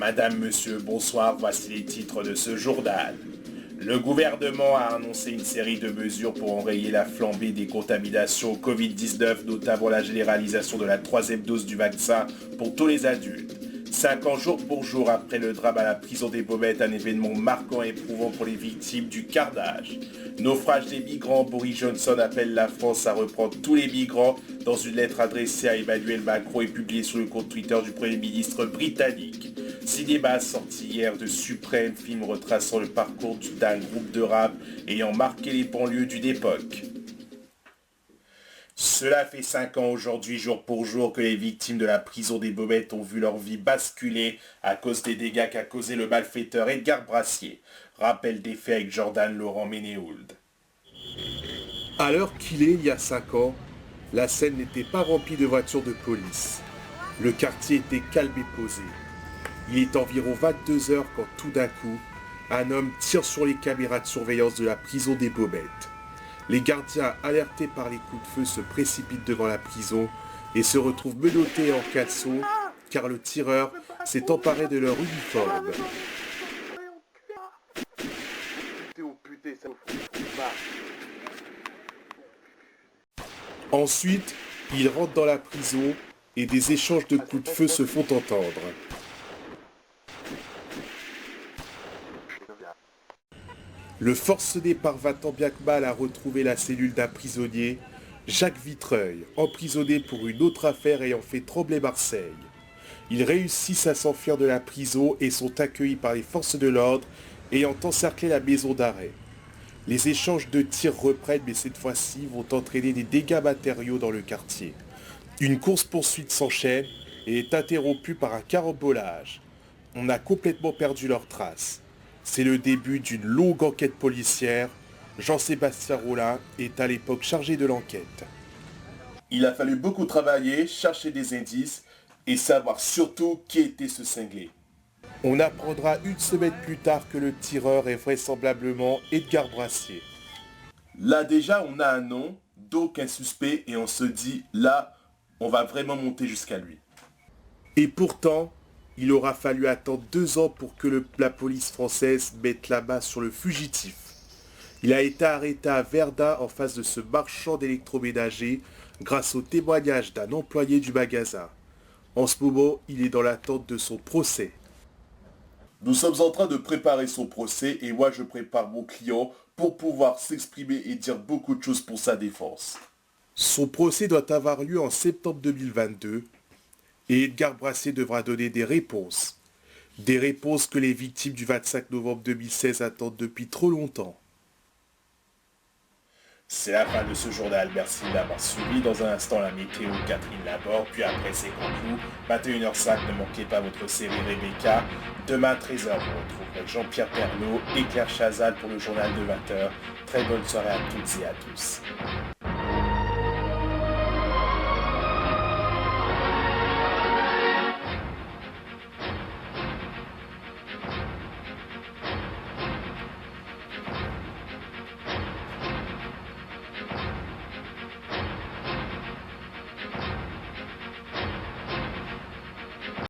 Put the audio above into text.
Madame, Monsieur, bonsoir, voici les titres de ce journal. Le gouvernement a annoncé une série de mesures pour enrayer la flambée des contaminations au Covid-19, notamment la généralisation de la 3e dose du vaccin pour tous les adultes. 5 ans jour pour jour après le drame à la prison des Baumettes, un événement marquant et éprouvant pour les victimes du carnage. Naufrage des migrants, Boris Johnson appelle la France à reprendre tous les migrants dans une lettre adressée à Emmanuel Macron et publiée sur le compte Twitter du Premier ministre britannique. Cinéma sorti hier de Suprême, film retraçant le parcours d'un groupe de rap ayant marqué les banlieues d'une époque. Cela fait 5 ans aujourd'hui, jour pour jour, que les victimes de la prison des Baumettes ont vu leur vie basculer à cause des dégâts qu'a causé le malfaiteur Edgar Brassier. Rappel des faits avec Jordan Laurent Ménéhould. À l'heure qu'il est, il y a 5 ans, la Seine n'était pas remplie de voitures de police. Le quartier était calme et posé. Il est environ 22 heures quand tout d'un coup, un homme tire sur les caméras de surveillance de la prison des Baumettes. Les gardiens, alertés par les coups de feu, se précipitent devant la prison et se retrouvent menottés en caleçon car le tireur s'est emparé de leur uniforme. Ensuite, ils rentrent dans la prison et des échanges de coups de feu se font entendre. Le forcené parvint tant bien que mal à retrouver la cellule d'un prisonnier, Jacques Vitreuil, emprisonné pour une autre affaire ayant fait trembler Marseille. Ils réussissent à s'enfuir de la prison et sont accueillis par les forces de l'ordre ayant encerclé la maison d'arrêt. Les échanges de tirs reprennent mais cette fois-ci vont entraîner des dégâts matériaux dans le quartier. Une course-poursuite s'enchaîne et est interrompue par un carambolage. On a complètement perdu leurs traces. C'est le début d'une longue enquête policière. Jean-Sébastien Rolin est à l'époque chargé de l'enquête. Il a fallu beaucoup travailler, chercher des indices et savoir surtout qui était ce cinglé. On apprendra une semaine plus tard que le tireur est vraisemblablement Edgar Brassier. Là déjà on a un nom, donc un suspect et on se dit là on va vraiment monter jusqu'à lui. Et pourtant, il aura fallu attendre 2 ans pour que la police française mette la main sur le fugitif. Il a été arrêté à Verdun en face de ce marchand d'électroménager grâce au témoignage d'un employé du magasin. En ce moment, il est dans l'attente de son procès. Nous sommes en train de préparer son procès et moi je prépare mon client pour pouvoir s'exprimer et dire beaucoup de choses pour sa défense. Son procès doit avoir lieu en septembre 2022 et Edgar Brassier devra donner des réponses. Des réponses que les victimes du 25 novembre 2016 attendent depuis trop longtemps. C'est la fin de ce journal, merci d'avoir suivi. Dans un instant la météo, Catherine Laborde, puis après c'est Conclou, 21h05, ne manquez pas votre série Rebecca. Demain 13h, vous retrouverez Jean-Pierre Pernaut et Claire Chazal pour le journal de 20h. Très bonne soirée à toutes et à tous.